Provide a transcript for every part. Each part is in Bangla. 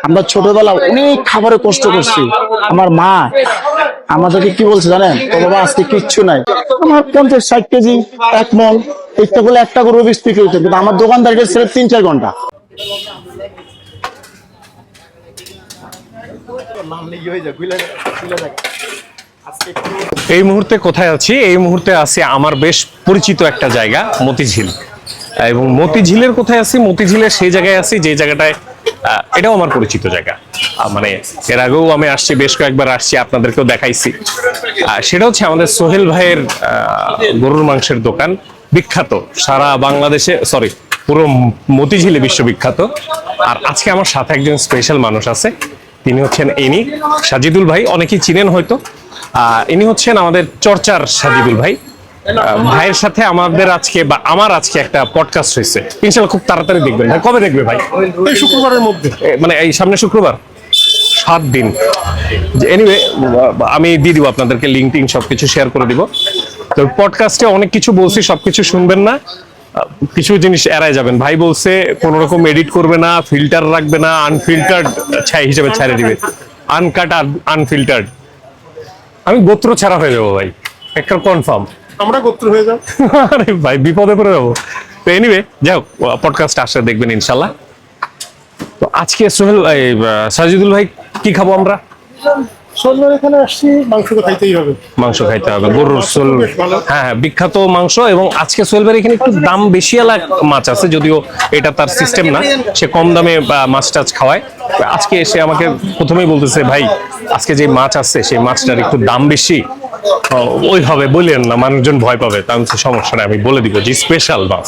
আমরা ছোটবেলা অনেক খাবারে কষ্ট করছি। আমার মা আমাদেরকে কি বলছে জানেন, তো বাবা আজকে কিচ্ছু নাই, আমার 50-60 কেজি 1 মণ ইচ্ছা করলে একটা গরু বিক্রি করতে, কিন্তু আমার দোকানদারকে ছেড়ে 3-4 ঘন্টা। এই মুহূর্তে কোথায় আছি? এই মুহূর্তে আছি আমার বেশ পরিচিত একটা জায়গা মতিঝিল, এবং মতিঝিলের কোথায় আছি? মতিঝিলের সেই জায়গায় আছি যে জায়গাটায় এটাও আমার পরিচিত জায়গা। মানে এর আগেও আমি আসছি, বেশ কয়েকবার আসছি, আপনাদেরকেও দেখাইছি। সেটা হচ্ছে আমাদের সোহেল ভাইয়ের গরুর মাংসের দোকান, বিখ্যাত সারা বাংলাদেশে, সরি পুরো মতিঝিলে বিশ্ববিখ্যাত। আর আজকে আমার সাথে একজন স্পেশাল মানুষ আছে, তিনি হচ্ছেন ইনি সাজিদুল ভাই, অনেকেই চিনেন হয়তো। ইনি হচ্ছেন আমাদের চর্চার সাজিদুল ভাই। ভাইয়ের সাথে আমাদের আজকে বা আমার আজকে একটা পডকাস্ট হয়েছে, ইনশাআল্লাহ খুব তাড়াতাড়ি দেখবেন। ভাই কবে দেখবে ভাই? এই শুক্রবারের মধ্যে, মানে এই সামনে শুক্রবার, 7 দিন। এনিওয়ে আমি দিয়ে দিব আপনাদেরকে, লিঙ্ক টিঙ্ক সবকিছু শেয়ার করে দিব। তো পডকাস্টে অনেক কিছু বলছি, সবকিছু শুনবেন না, কিছু জিনিস এড়ায় যাবেন। ভাই বলছে কোন রকম এডিট করবে না, ফিল্টার রাখবে না, আনফিল্টার্ড ছাই হিসেবে ছেড়ে দিবে, আনকাট আনফিল্টার্ড। আমি গোত্র ছাড়া হয়ে যাবো ভাই, একটা কনফার্ম। আমরা গোত্র হয়ে যাব। আরে ভাই বিপদে পড়ে যাবো। তো এনিওয়ে যাই হোক, পডকাস্ট আসলে দেখবেন ইনশাল্লাহ। তো আজকে সোহেল সাজিদুল ভাই কি খাবো আমরা? সোহেল এখানে আসছি, মাংস তো খাইতেই হবে, মাংস খাইতে হবে, গরুর সোল। হ্যাঁ, বিখ্যাত মাংস। এবং আজকে সোহেল ভাই এখানে একটু দাম বেশি এলা মাছ আছে, যদিও এটা তার সিস্টেম না, সে কম দামে মাছ টাছ খাওয়ায়। আজকে এসে আমাকে প্রথমেই বলতেছে, ভাই আজকে যে মাছ আছে সেই মাছটার একটু দাম বেশি, ওইভাবে বললেন না, মানুষজন ভয় পাবে। তার সমস্যা নেই, আমি বলে দিব যে স্পেশাল মাছ।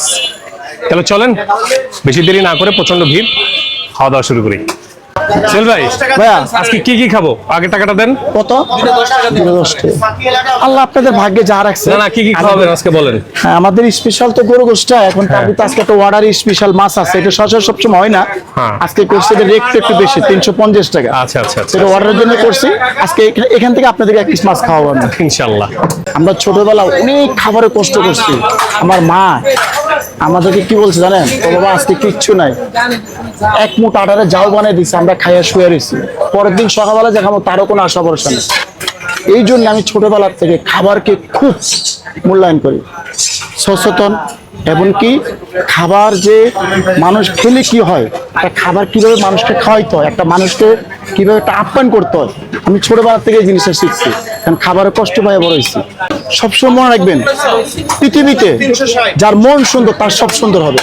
তাহলে চলেন বেশি দেরি না করে, প্রচন্ড ভিড়, খাওয়া দাওয়া শুরু করি। সোহেল ভাই, ভাইয়া আজকে কি কি খাবো? আগে টাকাটা দেন। কত? 10 টাকা। আল্লাহ আপনাদের ভাগ্যে যা রাখছে। না না, কি কি খাওয়াবেন আজকে বলেন। হ্যাঁ, আমাদের স্পেশাল তো গরু গোশটা। এখন তার ভিতরে আজকে একটা অর্ডার স্পেশাল মাছ আছে, এটা সচরাচর সবসময় হয় না। হ্যাঁ। আজকে করছে, এর রেট একটু বেশি, 350 টাকা। আচ্ছা আচ্ছা আচ্ছা, সেটা অর্ডারের জন্য করছি। আজকে এখান থেকে আপনাদেরকে 1 পিস মাছ খাওয়াবো আমি ইনশাআল্লাহ। আমরা ছোটবেলা অনেক খাবারে কষ্ট করছি। আমার মা আমাদেরকে কি বলছে জানেন, তো বাবা আজকে কিচ্ছু নাই, 1 মুঠ আটারে জাল বানিয়ে দিচ্ছে, আমরা খাইয়া শুয়ে রয়েছি। পরের দিন সকালবেলা যে খাবো তারও কোনো আশা ভরসা নেই। এই জন্য আমি ছোটবেলার থেকে খাবারকে খুব মূল্যায়ন করি, সচেতন। এমনকি খাবার যে মানুষ খেলে কি হয়, একটা খাবার কিভাবে মানুষকে খাওয়াইতে হয়, একটা মানুষকে কিভাবে একটা আপ্যায়ন করতে হয়, আমি ছোটবেলা থেকে এই জিনিসটা শিখছি। কারণ খাবারের কষ্ট পাইয়া বড় হয়েছি। সবসময় মনে রাখবেন, পৃথিবীতে যার মন সুন্দর তার সব সুন্দর হবে,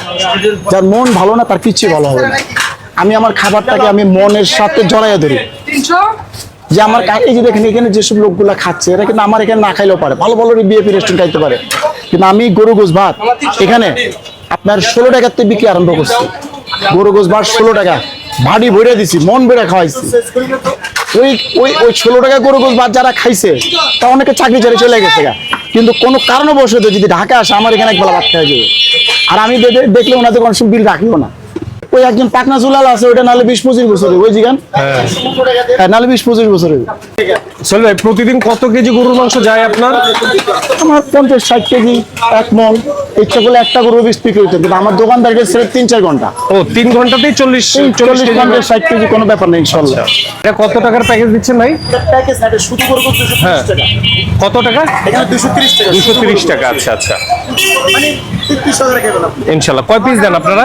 যার মন ভালো না তার কিছুই ভালো হবে না। আমি আমার খাবারটাকে আমি মনের সাথে জড়াইয়া ধরি, যে আমার এই যে দেখেন এখানে যেসব লোকগুলা খাচ্ছে, এরা কিন্তু আমার এখানে না খাইলেও পারে, ভালো ভালো বিএপি রেস্টুরেন্ট খাইতে পারে, কিন্তু আমি গরু গোশ ভাত এখানে আপনার 16 টাকার থেকে বিক্রি আরম্ভ করছি। গরু গোশ ভাত 16 টাকা, ভাড়ি ভরে দিছি, মন বেড়ে খাওয়াইছি। ওই ওই ওই 16 টাকা গরু গোশ ভাত যারা খাইছে তা অনেকে চাকরি ছেড়ে চলে গেছে, কিন্তু কোনো কারণবশত যদি ঢাকা আসে আমার এখানে একবেলা ভাত খাওয়া যাবে। আর আমি দেখলে ওনাদের কোনো বিল রাখিও না। ওই একজন পাকনা চুলাল আছে, ওইটা নাহলে 20-25 বছর ওই জিগান, নাহলে 20-25 বছর। সোহেল ভাই প্রতিদিন কত কেজি গরুর মাংস যায় আপনার? আমার 50-60 কেজি 1 মণ ইচ্ছা করলে একটা গরু বিক্রি করতে, কিন্তু আমার দোকানদারকে ছেড়ে 3-4 ঘন্টা। ও 3 ঘন্টাতেই 40-50-60 কেজি কোনো ব্যাপার নেই ইনশাল্লাহ। এটা কত টাকার প্যাকেজ দিচ্ছেন ভাই? প্যাকেজ আছে শুধু গরু 230 টাকা। কত টাকা? এখানে 230 টাকা। 230 টাকা, আচ্ছা আচ্ছা, মানে 33 টাকা খাবেন আপনি ইনশাআল্লাহ। কয় পিস দেন আপনারা?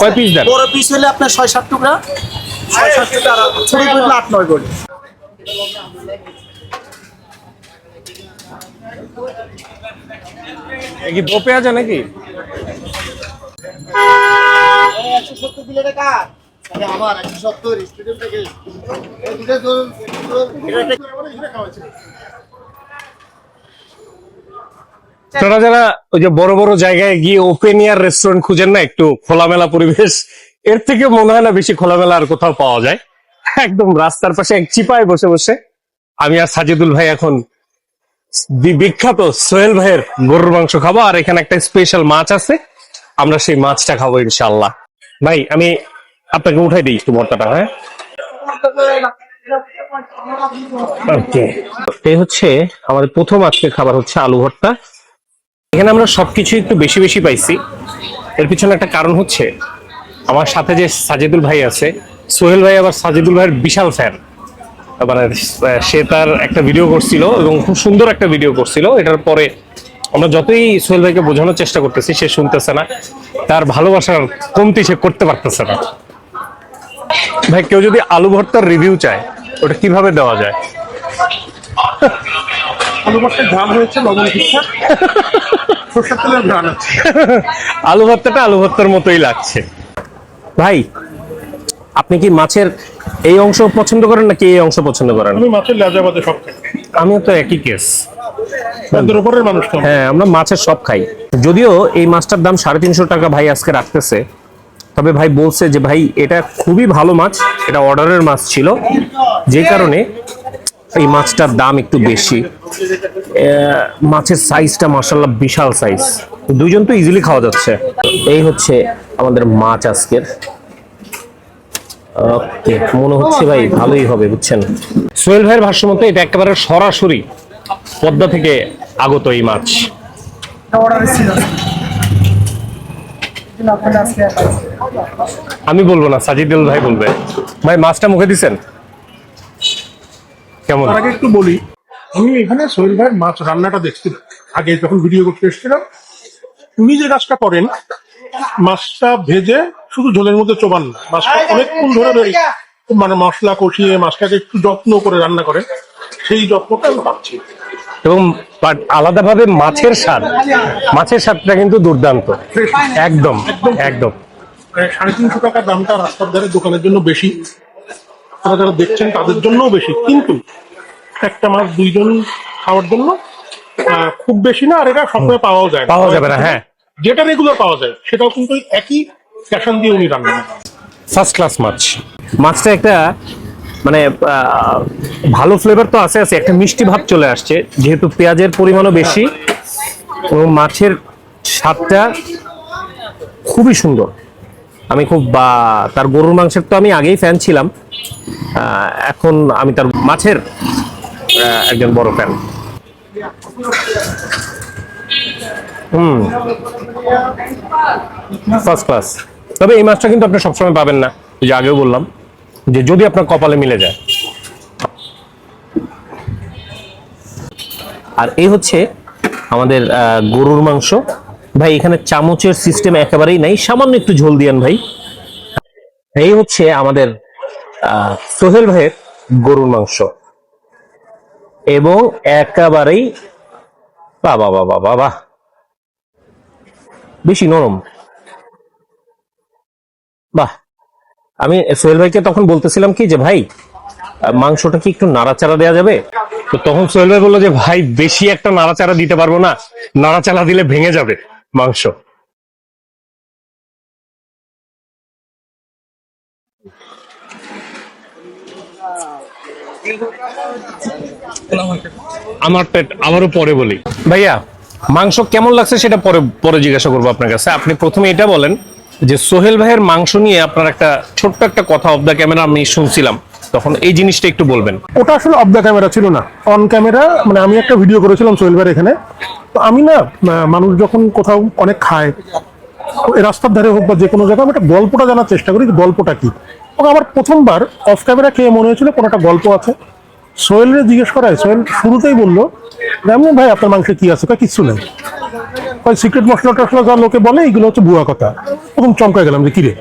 কয় পিস দেন? বড় পিস হলে আপনার 6-7 টুকরা, 6-7 টুকরা, আর ছোট পিস হলে 8-9 করে। কি দো পেঁয়াজ নাকি? 170 দিলে টাকা আরে আমার 170 স্টুডেন্ট থেকে এই দুটো এটা খাওয়াচ্ছে। আপনারা যারা ওই যে বড় বড় জায়গায় গিয়ে ওপেন এয়ার রেস্টুরেন্ট খুঁজেন না, একটু খোলামেলা পরিবেশ, এর থেকে মনে হয় না বেশি খোলামেলা আর কোথাও পাওয়া যায়। একদম রাস্তার পাশে এক চিপায় বসে বসে আমি আর সাজিদুল ভাই এখন বিখ্যাত সোহেল ভাইয়ের গরুর মাংস খাবো, আর এখানে একটা স্পেশাল মাছ আছে, আমরা সেই মাছটা খাবো ইনশাআল্লাহ। ভাই আমি আপনাকে উঠাই দিই একটু ভর্তাটা। হ্যাঁ, ওকে। এই হচ্ছে আমাদের প্রথম আজকের খাবার, হচ্ছে আলু ভর্তা। এখানে আমরা সবকিছু একটু বেশি বেশি পাইছি, এর পিছনে একটা কারণ হচ্ছে আমার সাথে যে সাজিদুল ভাই আছে সোহেল ভাই আবার সাজিদুল ভাইয়ের বিশাল ফ্যান। মানে সে তার একটা ভিডিও করছিল এবং খুব সুন্দর একটা ভিডিও করছিল। এটার পরে আমরা যতই সোহেল ভাইকে বোঝানোর চেষ্টা করতেছি, সে শুনতেছে না। তার ভালোবাসার কমতি সে করতে পারতেছে না। ভাই, কেউ যদি আলু ভর্তার রিভিউ চায়, ওটা কিভাবে দেওয়া যায়? আলু ভর্তা ঝাল হয়েছে, লবণ ঠিকঠাক, সরষের তেলের ঘ্রাণ আছে। আলু ভর্তাটা আলু ভর্তার মতোই লাগছে। ভাই, আপনি কি মাছের এই অংশ পছন্দ করেন নাকি এই অংশ পছন্দ করেন? আমি মাছের লেজা বাদে সব খাই। আমিও তো একই কেস। পদ্মের উপরের মানুষ তো। হ্যাঁ, আমরা মাছের সব খাই। যদিও এই মাছটার দাম 350 টাকা ভাই আজকে রাখতেছে, তবে ভাই বলছে যে ভাই এটা খুবই ভালো মাছ, এটা অর্ডারের মাছ ছিল, যে কারণে এই মাছটার দাম একটু বেশি। মাছের সাইজটা মাশাআল্লাহ বিশাল সাইজ, দুইজন তো ইজিলি খাওয়া যাচ্ছে। এই হচ্ছে আমাদের মাছ আজকের। ওকে, মনে হচ্ছে ভাই ভালোই হবে, বুঝছেন। সোহেল ভাইয়ের ভাষ্য মতে এটা একেবারে সরাসরি পদ্মা থেকে আগত এই মাছ। আমি বলবো না, সাজিদুল ভাই বলবে। ভাই, মাছটা মুখে দিছেন কেমন? তার আগে একটু বলি, আমি এখানে সোহেল ভাইয়ের মাছ রান্নাটা দেখছি আগে যখন ভিডিও করতে এসেছিলাম। উনি যে কাজটা করেন, মাছটা ভেজে শুধু ঝোলের মধ্যে চোবান না, মাছটা অনেকক্ষণ ধরে মানে মশলা কষিয়ে মাছটাকে একটু যত্ন করে রান্না করেন, সেই যত্নটা আমি পাচ্ছি। এবং আলাদাভাবে মাছের স্বাদটা কিন্তু দুর্দান্ত, একদম একদম। 350 টাকা দামটা রাস্তার ধারে দোকানের জন্য বেশি, আপনারা যারা দেখছেন তাদের জন্যও বেশি, কিন্তু একটা মাছ দুইজন খাওয়ার জন্য খুব বেশি না। আর এটা সবসময় পাওয়া যাবে না। হ্যাঁ, যেটা রেগুলার পাওয়া যায় সেটাও কিন্তু একই ক্যাশন দিয়ে উনি রান্না করেন। ফার্স্ট ক্লাস মাছটা একটা মানে ভালো ফ্লেভার তো আছে, একটা মিষ্টি ভাব চলে আসছে, যেহেতু পেঁয়াজের পরিমাণও বেশি এবং মাছের স্বাদটা খুবই সুন্দর। আমি খুব তার গরুর মাংসের তো আমি আগেই ফ্যান ছিলাম, এখন আমি তার মাছের একজন বড় ফ্যান। First class. তবে এই মাছটা কিন্তু আপনি সবসময় পাবেন না, যে আগেও বললাম যে যদি আপনার কপালে মিলে যায়। আর এই হচ্ছে আমাদের গরুর মাংস। ভাই, এখানে চামচের সিস্টেম একেবারেই নাই, সামান্য একটু ঝোল দিয়েন ভাই। এই হচ্ছে আমাদের সোহেল ভাইয়ের গরুর মাংস, এবং একেবারেই বাবা বাবা বাবা বেশি নরম। বাহ, আমি সোহেল ভাইকে তখন বলতেছিলাম কি যে ভাই, মাংসটা কি একটু নাড়াচাড়া দেওয়া যাবে? তো তখন সোহেল ভাই বললো যে ভাই, বেশি একটা নাড়াচাড়া দিতে পারবো না, নাড়াচাড়া দিলে ভেঙে যাবে মাংস। আমার পেট আবারও পরে বলি। ভাইয়া, মাংস কেমন লাগছে সেটা পরে পরে জিজ্ঞাসা করবো আপনার কাছে। আপনি প্রথমে এটা বলেন যে সোহেল ভাইয়ের মাংস নিয়ে আপনার একটা ছোট্ট একটা কথা অফ দ্য ক্যামেরা আমি শুনছিলাম, তখন এই জিনিসটা একটু বলবেন। ওটা আসলে অফ দ্য ক্যামেরা ছিল না, অন ক্যামেরা। মানে আমি একটা ভিডিও করেছিলাম সোহেল ভাইয়ের এখানে। তো আমি না, মানুষ যখন কোথাও অনেক খায়, এই রাস্তার ধারে হোক বা যে কোনো জায়গায়, আমি একটা গল্পটা জানার চেষ্টা করি, গল্পটা কি। এবং আমার প্রথমবার অফ ক্যামেরা খেয়ে মনে হয়েছিল কোনো একটা গল্প আছে। সোহেলরে জিজ্ঞেস করায়, সোহেল শুরুতেই বললো, এমনি ভাই আপনার মাংসে কি আছে? কিচ্ছু নেই। সিক্রেট মশলা টশলা যা লোকে বলে, এইগুলো হচ্ছে ভুয়া কথা। প্রথম চমকায় গেলাম যে কিরে,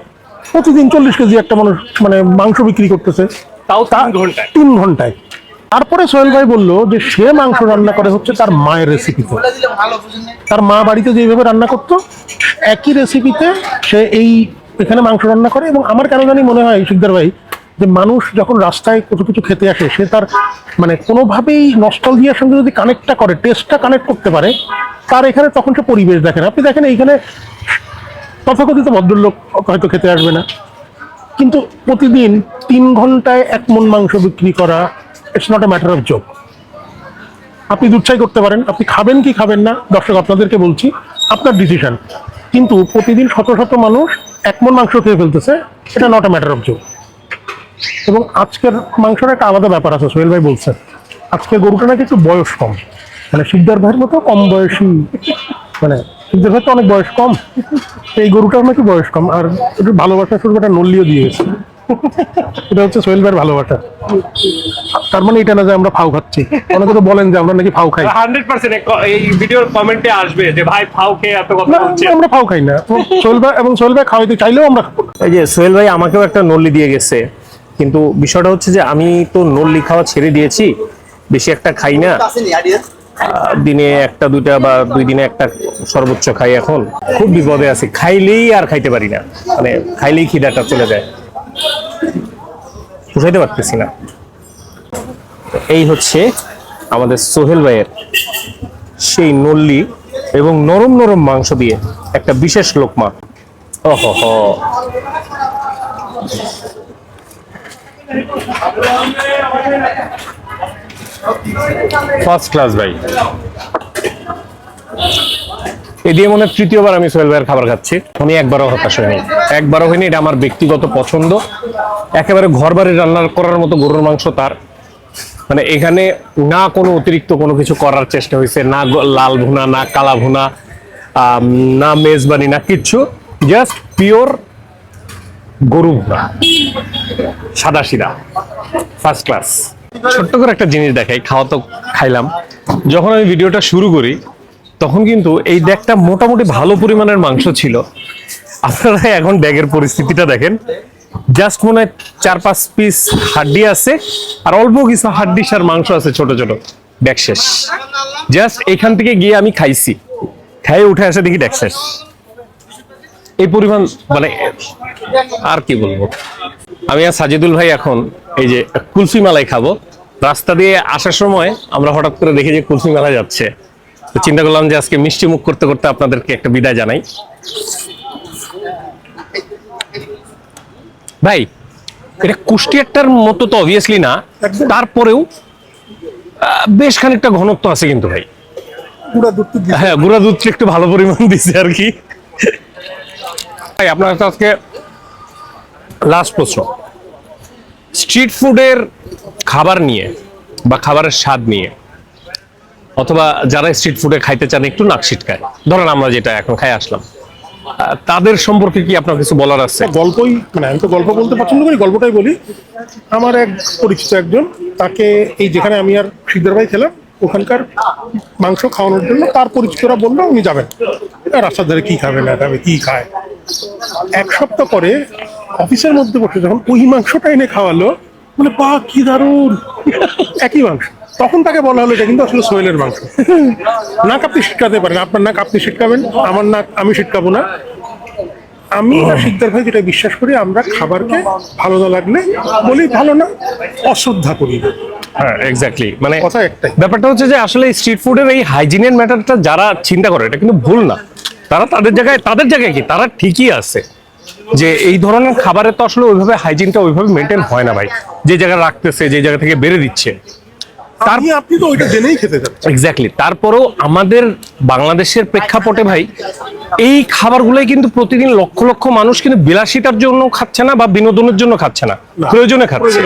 প্রতিদিন 40 কেজি একটা মানুষ মানে মাংস বিক্রি করতেছে, তাও 3 ঘন্টায়। তারপরে সোহেল ভাই বললো যে সে মাংস রান্না করে হচ্ছে তার মায়ের রেসিপিতে। তার মা বাড়িতে যেভাবে রান্না করতো, একই রেসিপিতে সে এখানে মাংস রান্না করে। এবং আমার কেন জানি মনে হয় শিকদার ভাই, যে মানুষ যখন রাস্তায় কত কিছু খেতে আসে, সে তার মানে কোনোভাবেই নস্টালজিয়ার সঙ্গে যদি কানেক্টটা করে, টেস্টটা কানেক্ট করতে পারে, তার এখানে তখন সে পরিবেশ দেখেন। আপনি দেখেন এইখানে তথাকথিত ভদ্রলোক হয়তো খেতে আসবে না, কিন্তু প্রতিদিন 3 ঘন্টায় 1 মণ মাংস বিক্রি করা, it's not a matter of joke. আপনি দুচ্ছাই করতে পারেন, আপনি খাবেন কি খাবেন না, দর্শক আপনাদেরকে বলছি, আপনার ডিসিশন। কিন্তু প্রতিদিন শত শত মানুষ 1 মণ মাংস খেয়ে ফেলতেছে, এটা not a matter of joke. এবং আজকের মাংসের একটা আলাদা ব্যাপার আছে, সোহেল ভাই বলছেন আজকের গরুটা নাকি একটু বয়স কম, মানে শিকদার ভাইয়ের মতো কম বয়সী, মানে শিকদার ভাই তো অনেক বয়স কম, এই গরুটাও নাকি বয়স কম। আর একটু ভালোবাসা শুরু একটা নল্লিও দিয়ে গেছে। এটা হচ্ছে সোহেল ভাইয়ের ভালোবাসা। তার মানে এটা না যে আমরা ফাউ খাচ্ছি, অনেকে তো বলেন যে আমরা নাকি ফাউ খাই। 100% এই ভিডিওর কমেন্টে আসবে যে ভাই ফাউ খেয়ে এত কথা না, বলছে। আমরা ফাউ খাই না। সোহেল ভাই এবং সোহেল ভাই খাওয়াইতে চাইলেও আমরা খাবো না। এই যে সোহেল ভাই আমাকেও একটা নল্লি দিয়ে গেছে, কিন্তু বিষয়টা হচ্ছে যে আমি তো নল্লি খাওয়া ছেড়ে দিয়েছি, বেশি একটা খাই না, দিনে একটা দুইটা বা 2 দিনে একটা সর্বোচ্চ খাই। এখন খুব বিপদে আছি, খাইলেই আর খাইতে পারি না, মানে খাইলেই খিদাটা চলে যায়, বুঝাইতে পারতেছি না। এই হচ্ছে আমাদের সোহেল ভাইয়ের সেই নল্লি এবং নরম নরম মাংস দিয়ে একটা বিশেষ লোকমা। ওহো, ফার্স্ট ক্লাস ভাই। এ দিয়ে মনে হয় 3য় বার আমি সোহেল ভাইয়ের খাবার খাচ্ছি। আমি একবারও হতাশ হইনি, এটা আমার ব্যক্তিগত পছন্দ। একেবারে ঘর বাড়ির রান্না করার মতো গরুর মাংস তার, মানে এখানে না কোনো অতিরিক্ত কোনো কিছু করার চেষ্টা হয়েছে, না লাল ভুনা, না কালা ভুনা, না মেজবানি, না কিচ্ছু, জাস্ট পিওর গরু ভুনা, সাদা সিধা, ফার্স্ট ক্লাস। ছোট্ট করে একটা জিনিস দেখাই, খাওয়া তো খাইলাম, যখন আমি ভিডিওটা শুরু করি তখন কিন্তু এই ড্যাগটা মোটামুটি ভালো পরিমাণের মাংস ছিল। আপনারা এখন ড্যাগের পরিস্থিতিটা দেখেন, জাস্ট মনে হয় 4-5 পিস হাড্ডি আছে আর অল্প কিছু হাড্ডিস আর মাংস আছে ছোট ছোট, ড্যাগ শেষ। জাস্ট এখান থেকে গিয়ে আমি খাইছি, খাইয়ে উঠে আসে দেখি ড্যাগ শেষ। এই পরিমাণ, মানে আর কি বলবো। আমি আর সাজিদুল ভাই এখন এই যে কুলফি মালাই খাবো। রাস্তা দিয়ে আসার সময় আমরা হঠাৎ করে দেখি যে কুলফি মালাই যাচ্ছে, তো চিন্তা করলাম যে আজকে মিষ্টি মুখ করতে করতে আপনাদেরকে একটা বিদায় জানাই। ভাই এটা কুষ্টিয়ারটার মতো তো অবভিয়াসলি না, তারপরেও বেশ খানিকটা ঘনত্ব আছে কিন্তু ভাই। হ্যাঁ, গুঁড়া দুধটা একটু ভালো পরিমাণ দিছে আর কি। ভাই আপনার কাছে আজকে লাস্ট প্রশ্ন, স্ট্রিট ফুডের খাবার নিয়ে বা খাবারের স্বাদ নিয়ে, অথবা যারা স্ট্রিট ফুডে খাইতে চান একটু নাক ছিটকায়, ধরেন আমরা যেটা এখন খাই আসলাম, তাদের সম্পর্কে কি আপনার কিছু বলার আছে? গল্পই, মানে আমি তো গল্প বলতে পছন্দ করি, গল্পটাই বলি। আমার এক পরিচিত একজন, তাকে এই যেখানে আমি আর শিকদার ভাই খেলাম ওখানকার মাংস খাওয়ানোর জন্য তার পরিচিতরা বললো উনি যাবেন, রাস্তার ধারে কি খাবে না খাবে, কি খায়। 1 সপ্তাহ পরে অফিসের মধ্যে বসে যখন ওই মাংসটা এনে খাওয়ালো, মানে বাহ কি দারুণ, একই মাংস। তখন তাকে বলা হলো এটা কিন্তু আসলে সোহেলের মাংস। নাক আপনি শিটকাতে পারেন, আপনার নাক আপনি শিটকাবেন, আমার নাক আমি শিটকাবো না। আমি আর শিকদার ভাই যেটা বিশ্বাস করি, আমরা খাবারকে ভালো না লাগলে বলি ভালো না, অশ্রদ্ধা করি না। হ্যাঁ এক্স্যাক্টলি, মানে কথা একটাই। ব্যাপারটা হচ্ছে যে আসলে স্ট্রিট ফুডের এই হাইজিনের ম্যাটারটা যারা চিন্তা করে এটা কিন্তু ভুল না। তারা তাদের জায়গায় কি তারা ঠিকই আছে, যে এই ধরনের খাবারে তো আসলে ওইভাবে হাইজিনটা ওইভাবে মেনটেন হয় না ভাই, যে জায়গায় রাখতেছে, যে জায়গা থেকে বেড়ে দিচ্ছে। আপনি তো ওইটা জেনেই খেতে যাচ্ছেন। এক্স্যাক্টলি, তারপরেও আমাদের বাংলাদেশের প্রেক্ষাপটে ভাই এই খাবারগুলোই কিন্তু প্রতিদিন লক্ষ লক্ষ মানুষ কিন্তু বিলাসিতার জন্য খাচ্ছে না বা বিনোদনের জন্য খাচ্ছে না, প্রয়োজনে খাচ্ছে।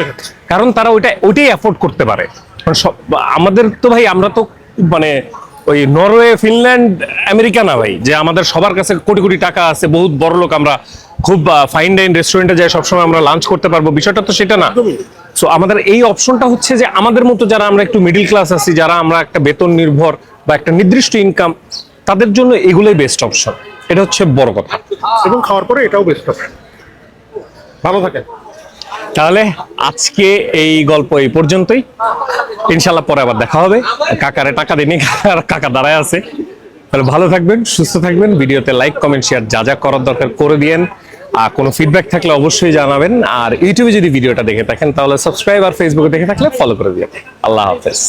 কারণ তারা ওইটাই অ্যাফোর্ড করতে পারে। আমাদের তো ভাই, আমরা তো মানে ওই নরওয়ে, ফিনল্যান্ড, আমেরিকা না ভাই, যে আমাদের সবার কাছে কোটি কোটি টাকা আছে, বহুত বড় লোক, আমরা খুব ফাইন ডাইন রেস্টুরেন্টে যাই, সবসময় আমরা লাঞ্চ করতে পারবো, বিষয়টা তো সেটা না। সো আমাদের এই অপশনটা হচ্ছে যে আমাদের মতো যারা আমরা একটু মিডল ক্লাস আছি, যারা আমরা একটা বেতন নির্ভর বা একটা নির্দিষ্ট ইনকাম, তাদের জন্য এগুলোই বেস্ট অপশন। এটা হচ্ছে বড় কথা, এবং খাওয়ার পরে এটাও বেস্ট অপশন। ভালো থাকেন। তাহলে আজকে এই গল্প এই পর্যন্তই, ইনশাল্লাহ পরে আবার দেখা হবে। কাকারে টাকা দিনি, কাকা দাঁড়ায় আছে। তাহলে ভালো থাকবেন, সুস্থ থাকবেন। ভিডিওতে লাইক, কমেন্ট, শেয়ার যা যা করার দরকার করে দিয়েন। আর কোনো ফিডব্যাক থাকলে অবশ্যই জানাবেন। আর ইউটিউবে যদি ভিডিওটা দেখে থাকেন তাহলে সাবস্ক্রাইব, আর ফেসবুকে দেখে থাকলে ফলো করে দিন। আল্লাহ হাফেজ।